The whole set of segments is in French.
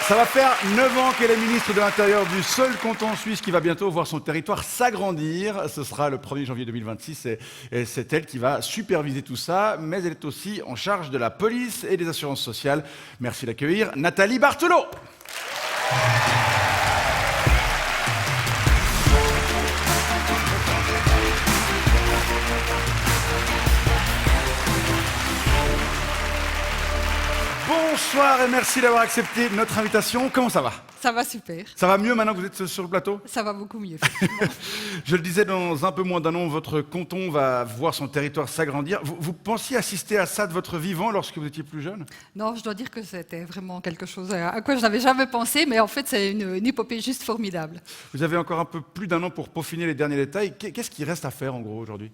Ça va faire 9 ans qu'elle est ministre de l'Intérieur du seul canton suisse qui va bientôt voir son territoire s'agrandir. Ce sera le 1er janvier 2026 et c'est elle qui va superviser tout ça. Mais elle est aussi en charge de la police et des assurances sociales. Merci d'accueillir Nathalie Barthelot. Bonsoir et merci d'avoir accepté notre invitation. Comment ça va ? Ça va super. Ça va mieux maintenant que vous êtes sur le plateau ? Ça va beaucoup mieux. Je le disais, dans un peu moins d'un an, votre canton va voir son territoire s'agrandir. Vous pensiez assister à ça de votre vivant lorsque vous étiez plus jeune ? Non, je dois dire que c'était vraiment quelque chose à quoi je n'avais jamais pensé, mais en fait, c'est une épopée juste formidable. Vous avez encore un peu plus d'un an pour peaufiner les derniers détails. Qu'est-ce qui reste à faire en gros aujourd'hui ?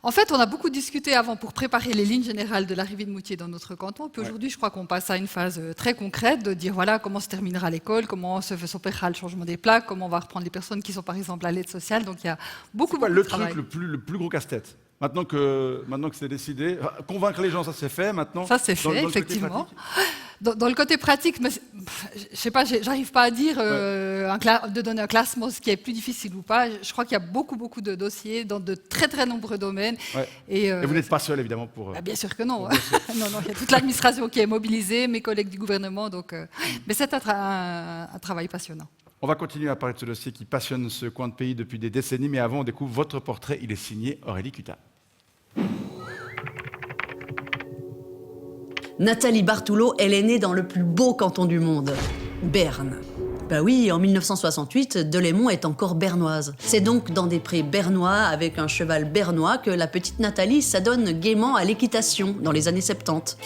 En fait, on a beaucoup discuté avant pour préparer les lignes générales de l'arrivée de Moutier dans notre canton. Puis aujourd'hui, je crois qu'on passe à une phase très concrète de dire voilà comment se terminera l'école, comment s'opérera le changement des plaques, comment on va reprendre les personnes qui sont par exemple à l'aide sociale. Donc il y a beaucoup de travail. Le plus gros casse-tête. Maintenant que c'est décidé, convaincre les gens, ça c'est fait. Maintenant, ça c'est fait, effectivement. Dans le côté pratique, mais, je sais pas, j'arrive pas à dire de donner un classement, ce qui est plus difficile ou pas. Je crois qu'il y a beaucoup de dossiers dans de très nombreux domaines. Ouais. Et vous n'êtes pas seul évidemment pour. Bien sûr que non. Non, il y a toute l'administration qui est mobilisée, mes collègues du gouvernement. Donc, mais c'est un travail passionnant. On va continuer à parler de ce dossier qui passionne ce coin de pays depuis des décennies, mais avant, on découvre votre portrait. Il est signé Aurélie Cutat. Nathalie Barthelot, elle est née dans le plus beau canton du monde, Berne. Bah oui, en 1968, Delémont est encore bernoise. C'est donc dans des prés bernois, avec un cheval bernois, que la petite Nathalie s'adonne gaiement à l'équitation dans les années 70.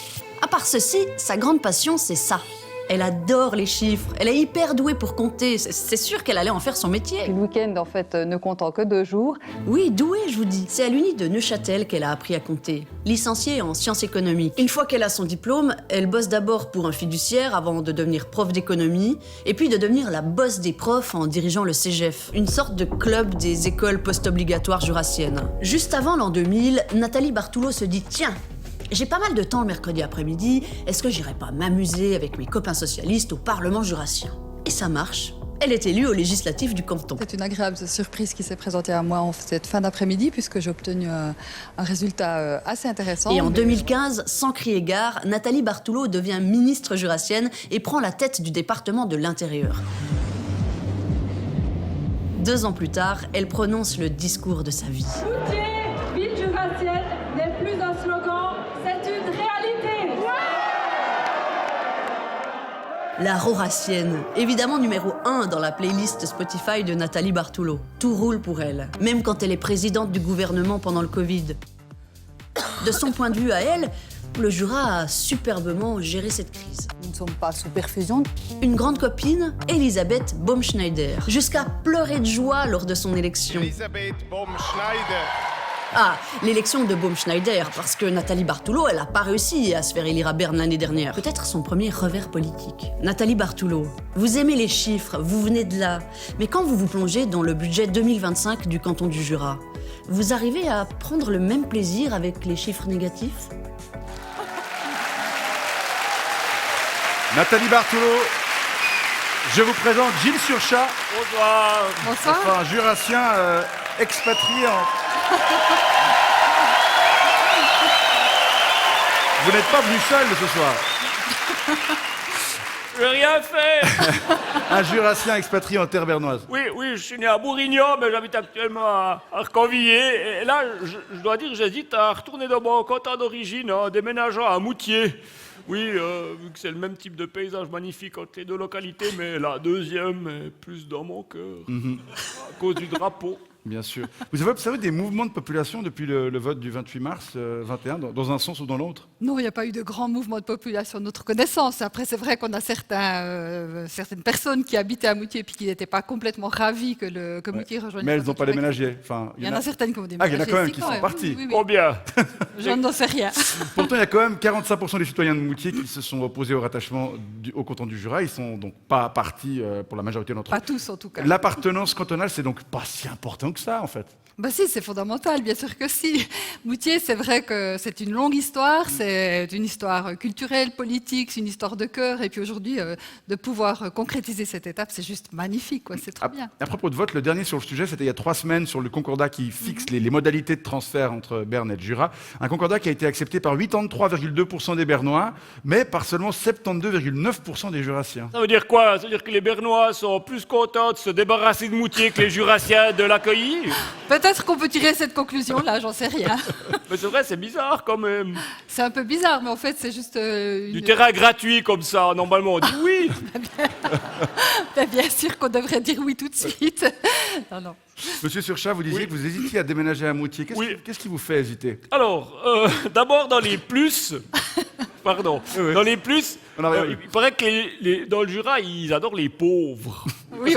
À part ceci, sa grande passion, c'est ça. Elle adore les chiffres, elle est hyper douée pour compter, c'est sûr qu'elle allait en faire son métier. Le week-end, en fait, ne comptant que 2 jours. Oui, douée, je vous dis. C'est à l'Uni de Neuchâtel qu'elle a appris à compter. Licenciée en sciences économiques. Une fois qu'elle a son diplôme, elle bosse d'abord pour un fiduciaire avant de devenir prof d'économie, et puis de devenir la boss des profs en dirigeant le CEGEF, une sorte de club des écoles post-obligatoires jurassiennes. Juste avant l'an 2000, Nathalie Barthelot se dit « Tiens, j'ai pas mal de temps le mercredi après-midi, est-ce que j'irais pas m'amuser avec mes copains socialistes au Parlement jurassien ?» Et ça marche. Elle est élue aux législatives du canton. C'est une agréable surprise qui s'est présentée à moi en cette fin d'après-midi, puisque j'ai obtenu un résultat assez intéressant. Et en 2015, sans crier gare, Nathalie Barthelot devient ministre jurassienne et prend la tête du département de l'Intérieur. 2 ans plus tard, elle prononce le discours de sa vie. Moutier, ville jurassienne, n'est plus un slogan, c'est une réalité. La Rorassienne, évidemment numéro 1 dans la playlist Spotify de Nathalie Barthelot. Tout roule pour elle, même quand elle est présidente du gouvernement pendant le Covid. De son point de vue à elle, le Jura a superbement géré cette crise. Nous ne sommes pas sous perfusion. Une grande copine, Elisabeth Baumschneider, jusqu'à pleurer de joie lors de son élection. Elisabeth Baumschneider. Ah, l'élection de Baumschneider, parce que Nathalie Barthelot, elle n'a pas réussi à se faire élire à Berne l'année dernière. Peut-être son premier revers politique. Nathalie Barthelot, vous aimez les chiffres, vous venez de là. Mais quand vous vous plongez dans le budget 2025 du canton du Jura, vous arrivez à prendre le même plaisir avec les chiffres négatifs ? Nathalie Barthelot, je vous présente Gilles Surchat. Bonsoir. Bonsoir. Enfin, un jurassien expatrié en... Vous n'êtes pas venu seul ce soir. Je n'ai rien fait. Un jurassien expatrié en terre bernoise. Oui, je suis né à Bourguignon, mais j'habite actuellement à Arcanvilliers. Et là, je dois dire, j'hésite à retourner dans mon canton d'origine en déménageant à Moutier. Oui, vu que c'est le même type de paysage magnifique entre les 2 localités, mais la deuxième est plus dans mon cœur, à cause du drapeau. Bien sûr. Vous avez observé des mouvements de population depuis le vote du 28 mars 21, dans un sens ou dans l'autre ? Non, il n'y a pas eu de grand mouvement de population de notre connaissance. Après, c'est vrai qu'on a certaines personnes qui habitaient à Moutier et qui n'étaient pas complètement ravies que Moutier rejoigne. Mais elles n'ont pas déménagé. Enfin, il y en a certaines qui ont Ah, déménagé. il y en a quand même si, qui sont partis. Oui. Combien? Je n'en sais rien. Pourtant, il y a quand même 45% des citoyens de Moutier qui se sont opposés au rattachement au canton du Jura. Ils sont donc pas partis pour la majorité d'entre eux. Pas tous, en tout cas. L'appartenance cantonale, c'est donc pas si important que ça, en fait. Bah si, c'est fondamental, bien sûr que si. Moutier, c'est vrai que c'est une longue histoire, c'est une histoire culturelle, politique, c'est une histoire de cœur. Et puis aujourd'hui, de pouvoir concrétiser cette étape, c'est juste magnifique, quoi. C'est trop bien. À propos de vote, le dernier sur le sujet, c'était il y a 3 semaines sur le concordat qui fixe les modalités de transfert entre Berne et le Jura. Un concordat qui a été accepté par 83,2% des Bernois, mais par seulement 72,9% des Jurassiens. Ça veut dire quoi? Ça veut dire que les Bernois sont plus contents de se débarrasser de Moutier que les Jurassiens de l'accueillir? Peut-être qu'on peut tirer cette conclusion-là, j'en sais rien. Mais c'est vrai, c'est bizarre quand même. C'est un peu bizarre, mais en fait, c'est juste Du terrain gratuit comme ça, normalement on dit oui. Bien sûr qu'on devrait dire oui tout de suite. Non, non. Monsieur Surchat, vous disiez que vous hésitiez à déménager à Moutier. Qu'est-ce qui vous fait hésiter? Alors, d'abord dans les plus... Pardon. Oui. Dans les plus, On a rien vu. il paraît que dans le Jura, ils adorent les pauvres. Oui,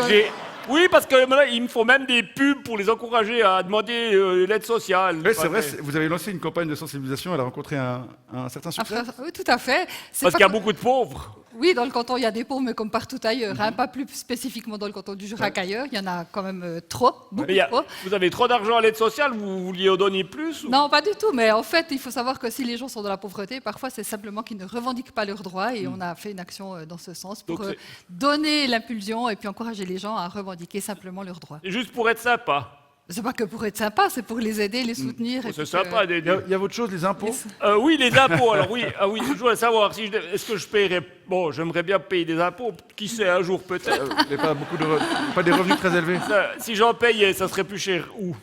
Oui, parce que maintenant, ils me font même des pubs pour les encourager à demander l'aide sociale. Oui, c'est vrai, vous avez lancé une campagne de sensibilisation, elle a rencontré un certain succès. Oui, tout à fait. C'est Parce pas qu'il y a comme- beaucoup de pauvres. Oui, dans le canton, il y a des pauvres, mais comme partout ailleurs, hein, pas plus spécifiquement dans le canton du Jura qu'ailleurs. Il y en a quand même trop, beaucoup Mais trop. vous avez trop d'argent à l'aide sociale, vous vouliez en donner plus ou... Non, pas du tout, mais en fait, il faut savoir que si les gens sont dans la pauvreté, parfois c'est simplement qu'ils ne revendiquent pas leurs droits et on a fait une action dans ce sens pour Donc c'est- donner l'impulsion et puis encourager les gens à revendiquer simplement leurs droits. C'est juste pour être sympa. C'est pas que pour être sympa, c'est pour les aider, les soutenir. et C'est puis sympa que- d'aider. Il y a autre chose, les impôts? Oui, les impôts. Alors oui, je voudrais savoir si est-ce que je paierais. Bon, j'aimerais bien payer des impôts. Qui sait, un jour peut-être. Vous n'avez pas des revenus très élevés? Si j'en payais, ça serait plus cher où?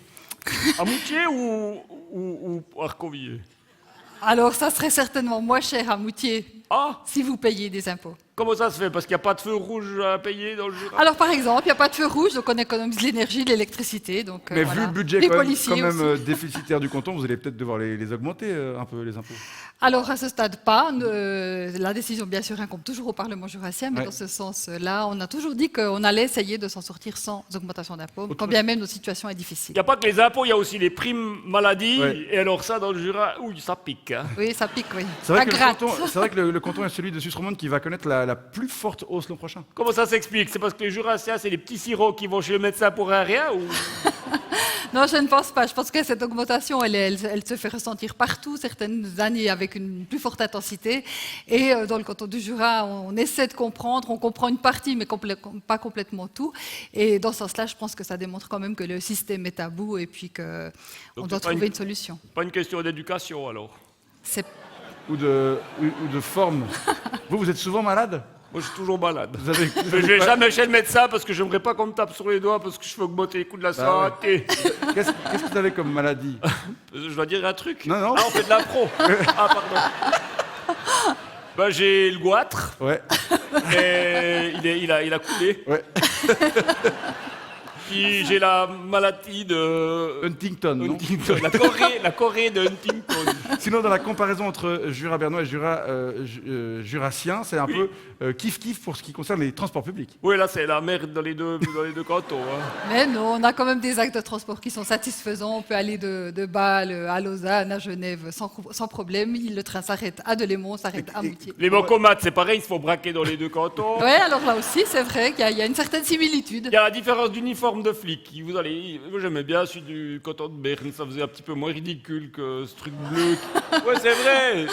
À Moutier ou à Arcovier? Alors, ça serait certainement moins cher à Moutier Ah, si vous payez des impôts. comment ça se fait? Parce qu'il n'y a pas de feu rouge à payer dans le Jura? Alors, par exemple, il n'y a pas de feu rouge, donc on économise l'énergie, l'électricité. Donc, Mais voilà. vu le budget les quand même, policiers aussi. déficitaire du canton, vous allez peut-être devoir les augmenter un peu, les impôts. Alors, à ce stade, pas. La décision, bien sûr, incombe toujours au Parlement jurassien, mais Ouais. dans ce sens-là, on a toujours dit qu'on allait essayer de s'en sortir sans augmentation d'impôts, quand bien même notre situation est Il difficile. n'y a pas que les impôts, il y a aussi les primes maladie. Ouais. Et alors ça, dans le Jura, ouh, ça pique. Hein. Oui, ça pique, oui. C'est vrai, Ça que gratte. c'est vrai que le canton est celui de Suisse-Romande qui va connaître la plus forte hausse l'an prochain. Comment ça s'explique? C'est parce que les Jurassiens, c'est les petits sirops qui vont chez le médecin pour un rien ou... Non, je ne pense pas. Je pense que cette augmentation, elle se fait ressentir partout, certaines années avec une plus forte intensité. Et dans le canton du Jura, on essaie de comprendre, on comprend une partie, mais pas complètement tout. Et dans ce sens-là, je pense que ça démontre quand même que le système est à bout et puis qu'on Donc, doit c'est pas trouver une- une solution. Pas une question d'éducation alors. C'est Ou de forme. Vous êtes souvent malade? Moi, je suis toujours malade. Vous avez, Mais je vais jamais chez le médecin parce que j'aimerais pas qu'on me tape sur les doigts parce que je fais augmenter les coûts de la Bah santé. Qu'est-ce que vous avez comme maladie? Je dois dire un truc. Non, non. Ah, on fait de l'impro. Ah, pardon. Ben, j'ai le goitre Ouais, et il a coulé. ouais. Puis j'ai la maladie de Huntington, non? Huntington. La Corée de Huntington. Sinon, dans la comparaison entre Jura bernois et Jura jurassien, c'est un peu kiff-kiff pour ce qui concerne les transports publics. Oui, là, c'est la merde dans les deux cantons. Hein. Mais non, on a quand même des axes de transport qui sont satisfaisants. On peut aller de Bâle à Lausanne, à Genève sans problème. Le train s'arrête à Delémont, s'arrête à Moutier. Les bancomates, c'est pareil, il se faut braquer dans les deux cantons. Oui, alors là aussi, c'est vrai qu'il y a une certaine similitude. Il y a la différence d'uniforme de flic. Moi, j'aimais bien celui du canton de Berne. Ça faisait un petit peu moins ridicule que ce truc bleu. Ouais, c'est vrai.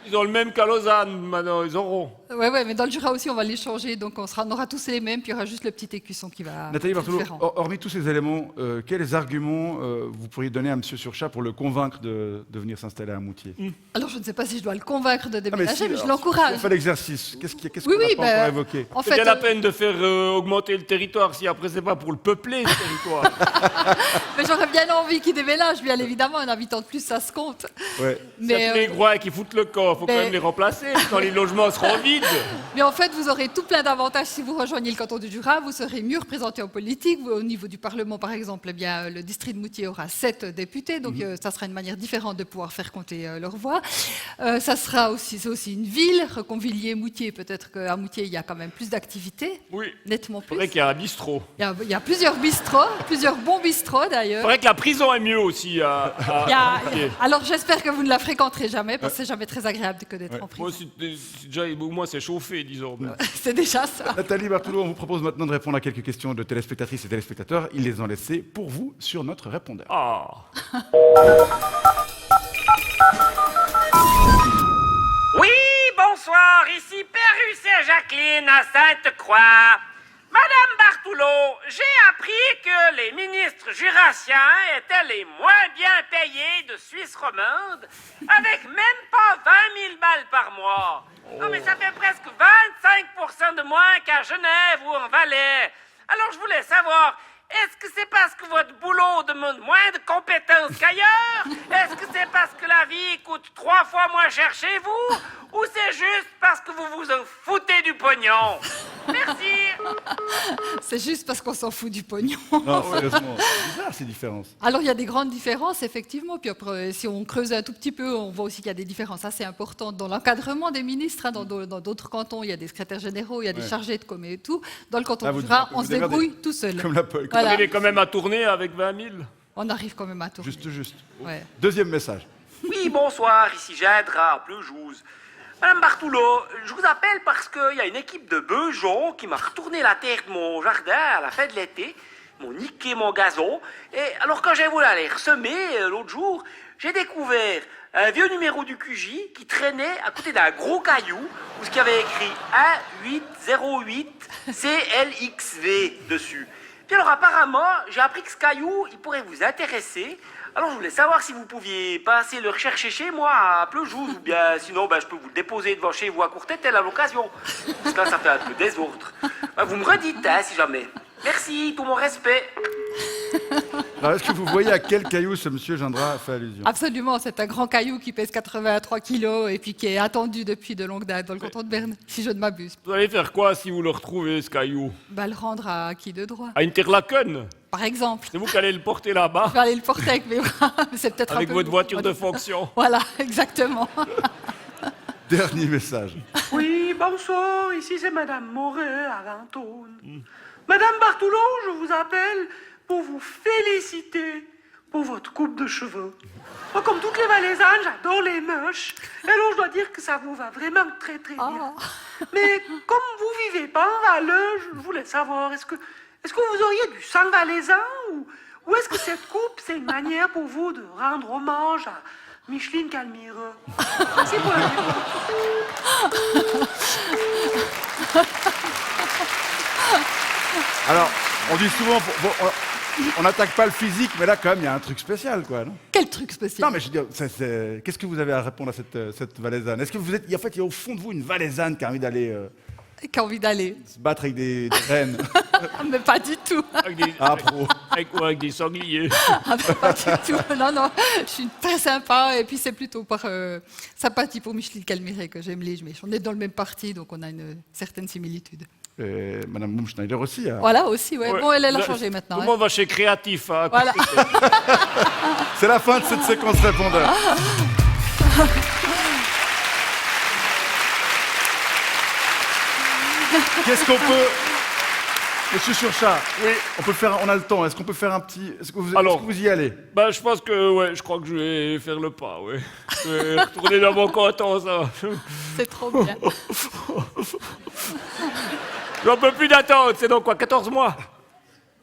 Ils ont le même qu'à Lausanne, maintenant. Ils auront. Oui, mais dans le Jura aussi, on va les changer. Donc, on aura tous les mêmes, puis il y aura juste le petit écusson qui va Nathalie être Bartolo, différent. hormis tous ces éléments, quels arguments vous pourriez donner à M. Surchat pour le convaincre de venir s'installer à Moutier? Alors, je ne sais pas si je dois le convaincre de déménager, si, mais je alors, l'encourage. On fait l'exercice. Qu'est-ce qu'on Oui, n'a oui, pas ben, encore évoqué? En C'est fait, bien la peine de faire augmenter le territoire si après c'est pas pour le peupler, ce territoire. mais j'aurais bien envie qu'il déménage, bien évidemment. Un habitant de plus, ça se compte. Ouais. Mais, les groins qui foutent le corps, faut quand mais- même les remplacer, quand les logements seront vides. Mais en fait, vous aurez tout plein d'avantages si vous rejoignez le canton du Jura. Vous serez mieux représenté en politique. Au niveau du Parlement, par exemple, eh bien, le district de Moutier aura 7 députés. Donc, ça sera une manière différente de pouvoir faire compter leur voix. C'est aussi une ville. Reconvilier Moutier, peut-être qu'à Moutier, il y a quand même plus d'activités, Oui. nettement C'est plus. vrai qu'il y a un bistrot. Il y a plusieurs bistrots, plusieurs bons bistrots C'est d'ailleurs. vrai que la prison est mieux aussi. Il y a- Alors j'espère que vous ne la fréquenterez jamais, parce que c'est jamais très agréable que d'être en prison. Moi, au moins, c'est chauffé, disons. C'est déjà ça. Nathalie Bartoulot, on vous propose maintenant de répondre à quelques questions de téléspectatrices et téléspectateurs. Ils les ont laissées pour vous sur notre répondeur. Ah. Oui, bonsoir, ici Pérus et Jacqueline à Sainte-Croix. Madame Bartoulot, j'ai appris que les ministres jurassiens étaient les moins bien payés de Suisse romande, avec même pas 20 000 balles par mois. Non mais ça fait presque 25% de moins qu'à Genève ou en Valais. Alors je voulais savoir, est-ce que c'est parce que votre boulot demande moins de compétences qu'ailleurs? Est-ce que c'est parce que la vie coûte 3 fois moins cher chez vous? Ou c'est juste parce que vous vous en foutez du pognon? Merci. C'est juste parce qu'on s'en fout du pognon. Non, sérieusement, c'est bizarre ces différences. Alors il y a des grandes différences, effectivement. Puis après, si on creuse un tout petit peu, on voit aussi qu'il y a des différences assez importantes dans l'encadrement des ministres. Dans d'autres cantons, il y a des secrétaires généraux, il y a des chargés de com et tout. Dans le canton Là, du vous Jura, vous on se démerdez. débrouille tout seul. Comme la Vous arrivez quand même à tourner avec 20 000. On arrive quand même à tourner. Juste. Ouais. Deuxième message. Oui, bonsoir, ici Gindra, à Pleujouse. Madame Bartoulot, je vous appelle parce qu'il y a une équipe de beugeons qui m'a retourné la terre de mon jardin à la fin de l'été. Ils m'ont niqué mon gazon. Et alors quand j'ai voulu aller ressemer l'autre jour, j'ai découvert un vieux numéro du QJ qui traînait à côté d'un gros caillou où il y avait écrit 1808 CLXV dessus. Puis alors apparemment, j'ai appris que ce caillou, il pourrait vous intéresser. Alors je voulais savoir si vous pouviez passer le rechercher chez moi à Pleujouse ou bien sinon je peux vous le déposer devant chez vous à Courtétel à l'occasion. Parce que là ça fait un peu désordre. Vous me redites si jamais. Merci, tout mon respect. Alors, est-ce que vous voyez à quel caillou ce monsieur Gindra fait allusion? Absolument, c'est un grand caillou qui pèse 83 kilos et puis qui est attendu depuis de longue date dans le canton de Berne, si je ne m'abuse. Vous allez faire quoi si vous le retrouvez, ce caillou? Le rendre à qui de droit, À Interlaken? par exemple. C'est vous qui allez le porter là-bas? Je vais aller le porter avec mes bras, mais c'est peut-être un Avec peu votre lourd. voiture de fonction? Voilà, exactement. Dernier message. Oui, bonsoir, ici c'est Madame Moret à Ventône. Madame Bartoulot, je vous appelle pour vous féliciter pour votre coupe de cheveux. Moi, comme toutes les Valaisannes, j'adore les mèches. Et alors, je dois dire que ça vous va vraiment très très bien. Mais comme vous vivez pas en Valais, je voulais savoir, est-ce que vous auriez du sang valaisan ou est-ce que cette coupe, c'est une manière pour vous de rendre hommage à Micheline Calmireux? Merci pour la réponse. Alors, on dit souvent, on n'attaque pas le physique, mais là, quand même, il y a un truc spécial, quoi, non? Quel truc spécial. Non, mais je veux dire, qu'est-ce que vous avez à répondre à cette Valaisanne? Est-ce que vous êtes, en fait, il y a au fond de vous une Valaisanne qui a envie d'aller Qui a envie d'aller. se battre avec des reines Mais pas du tout. Avec des, avec des sangliers. Pas du tout. Non, je suis très sympa et puis c'est plutôt par sympathie pour Micheline Calmiré que j'aime les Mèches. On est dans le même parti, donc on a une certaine similitude. Madame Mumschneider aussi. Voilà aussi, ouais. Ouais. Bon, elle a changé maintenant. Tout le hein. monde va chez Créatif. Hein, Voilà. C'est la fin de cette séquence répondeur. Qu'est-ce qu'on peut... Monsieur Surchat, Oui. on a le temps, est-ce qu'on peut faire un petit... Est-ce que Alors. est-ce que vous y allez? Bah, je pense que, je crois que je vais faire le pas, ouais. Je vais retourner dans mon canton, ça. C'est trop bien. J'en peux plus d'attendre, c'est donc quoi, 14 mois?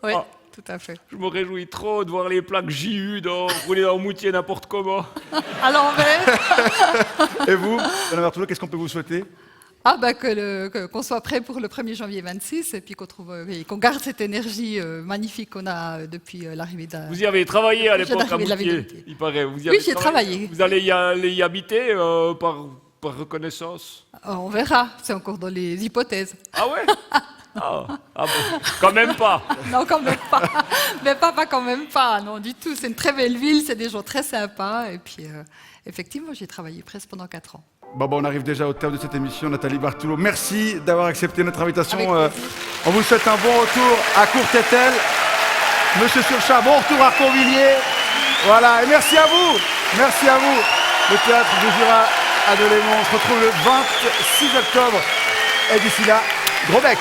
Oui, Ah. tout à fait. Je me réjouis trop de voir les plaques JU rouler dans Moutier n'importe comment. À l'envers. Et vous, Madame Bartoulot, qu'est-ce qu'on peut vous souhaiter? Qu'on soit prêt pour le 1er janvier 26 et puis qu'on garde cette énergie magnifique qu'on a depuis l'arrivée de... Vous y avez travaillé à Je viens l'époque à d'arriver de la ville de Moutier, Moutier. il paraît. Vous y Oui, avez j'y ai travaillé. Vous allez y habiter par reconnaissance? On verra, c'est encore dans les hypothèses. Ah ouais? Ah bon, quand même pas. Non, quand même pas. Mais pas quand même pas, non, du tout. C'est une très belle ville, c'est des gens très sympas. Et puis, effectivement, j'ai travaillé presque pendant 4 ans. Bon, on arrive déjà au terme de cette émission. Nathalie Bartoulot, merci d'avoir accepté notre invitation. Avec plaisir. On vous souhaite un bon retour à Courtétel. Monsieur Surchat, bon retour à Courvilliers. Voilà, et merci à vous. Merci à vous. Le théâtre du Jura à Delémont. On se retrouve le 26 octobre. Et d'ici là, gros bec.